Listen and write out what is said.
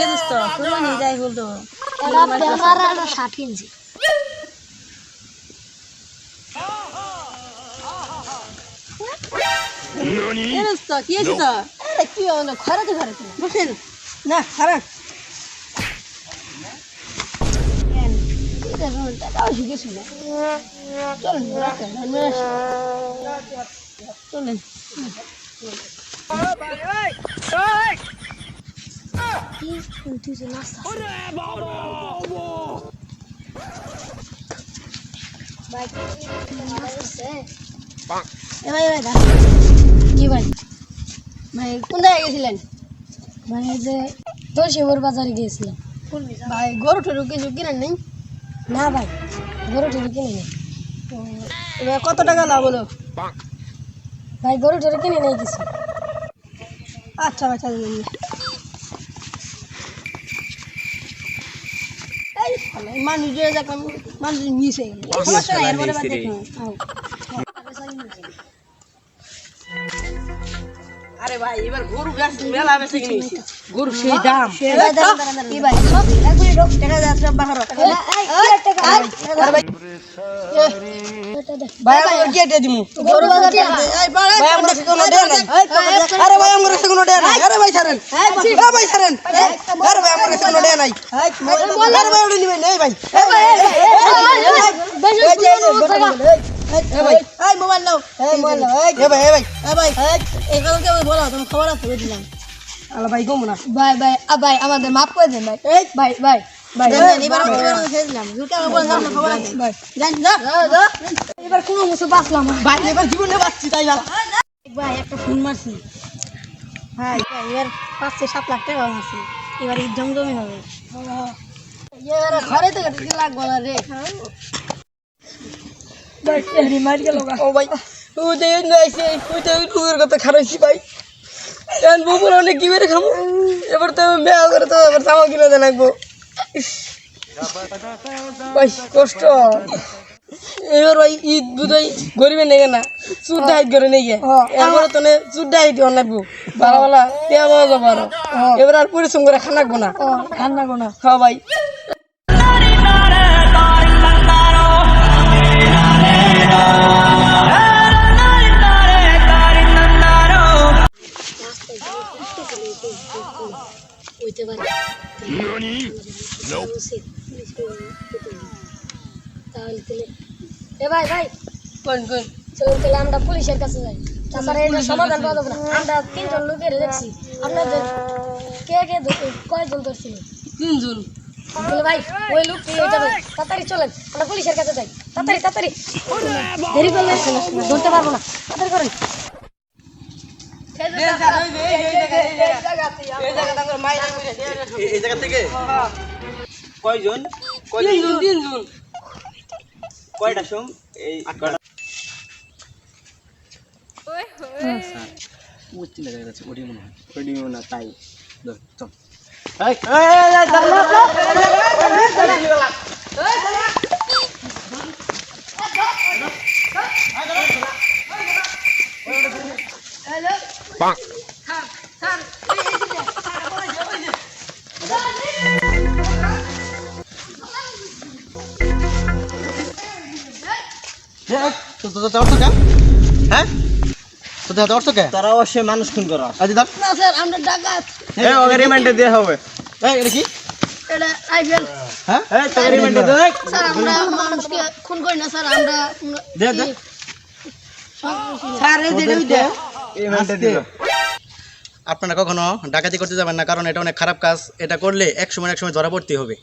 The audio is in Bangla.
গেছিস তো কুরবানি যাই বলতো এটা 15 ইঞ্চি গেছিস তো কি হয়েছে তো আরে কি হলো খরাতে বসেন না খারাপ টাকাও শিখেছিল চলেন চলেন কি উঠেছে নাস্তা ভাই ভাই কি ভাই ভাই কোন জায়গায় গেছিলেন মানে যে তোরশেবর বাজারে গিয়েছিলাম ভাই গরু টরু কিছু কিনেন নেই না ভাই গরু টরু কিনে নেই এবার কত টাকা লাভ হলো ভাই গরু টরু কিনে নেই কিছু আচ্ছা আচ্ছা মানুষ জোরে দেখলাম মানুষ মিশে আরে ভাই এবার গরু গাছ মেলা বেশি কিনেছি গরু সেই দাম কি ভাই এক মিনিট টাকা যাচ্ছে বাহার ভাই ভাই আমি কেটে দিমু গরু বাজার এই ভাই আমরা কোনো দেয়া নাই আরে ভাই আমরা কোনো দেয়া নাই আরে ভাই ছাড়েন ভাই ছাড়েন আরে ভাই আমরা কোনো দেয়া নাই আরে ভাই ওটা নিবেন এই ভাই এই ভাই এই মোবাইল নাও এই মোবাইল নাও এই ভাই এই ভাই এই ভাই এই কালকে বলো তুমি খবর আছে দিলাম আলা ভাই গো না ভাই ভাই ভাই আমাদের মাফ করে দেন ভাই এই ভাই ভাই ভাই এবার ছেড়ে দিলাম দুটা মোবাইল নাও খবর আছে ভাই জান না এবার কোনো মুছে বাঁচলাম ভাই এবার জীবনে বাঁচছি তাই না ভাই একটা ফোন মারছি ভাই এবার 5-7 লাখ টাকা আছে এবার জমজমে হবে এবারে ঘরে থেকে দিতে লাগবো না রে ভাই এরি মার গেল ও ভাই ও দেন নাইছে ওইটা কুকুরের কথা খারাইছি ভাই এন বুবুল অনেক কি বেরে খামু এবার তো মেয়া করে তো এবার চাও কিনে দেন লাগবো ভাই কষ্ট এবার ভাই ঈদ বুঝাই গরিবে নেগে না চুর ডাইট করে নেই গে এবার তো নে চুর ডাইট অন লাগবো ভালো ভালো তেয়া বাবা যাবো এবার আর পরিশ্রম করে খানা গো না খান্না কোনা হ্যাঁ ভাই হইতে পারে তাহলে ভাই ভাই কোন কোন চলুন তাহলে আমরা পুলিশের কাছে যাই তাছাড়া এটা সমাধান পাওয়া যাবে না আমরা 3 জন লোকের দেখছি আপনাদের কে কয়জন ধরছিল 3 জন তাহলে ভাই ওই লোক পেয়ে যাবে তাড়াতাড়ি চলেন আমরা পুলিশের কাছে যাই তাড়াতাড়ি দেরি করলে ধরতে পারবো না তাড়াতাড়ি করেন এই জায়গা থেকে কয়জন তিনজন কয়টা সোম এই তাই চল তারা অবশ্যই মানুষ খুন করা না স্যার আমরা ডাকাত রিমান্ডে দেওয়া হবে এটা কি এটা আইপিএল হ্যাঁ রিমান্ডে স্যার আমরা মানুষকে খুন করি না স্যার আমরা স্যার আপনারা কখনো ডাকাতি করতে যাবেন না, কারণ এটা অনেক খারাপ কাজ। এটা করলে এক সময় ধরা পড়তে হবে।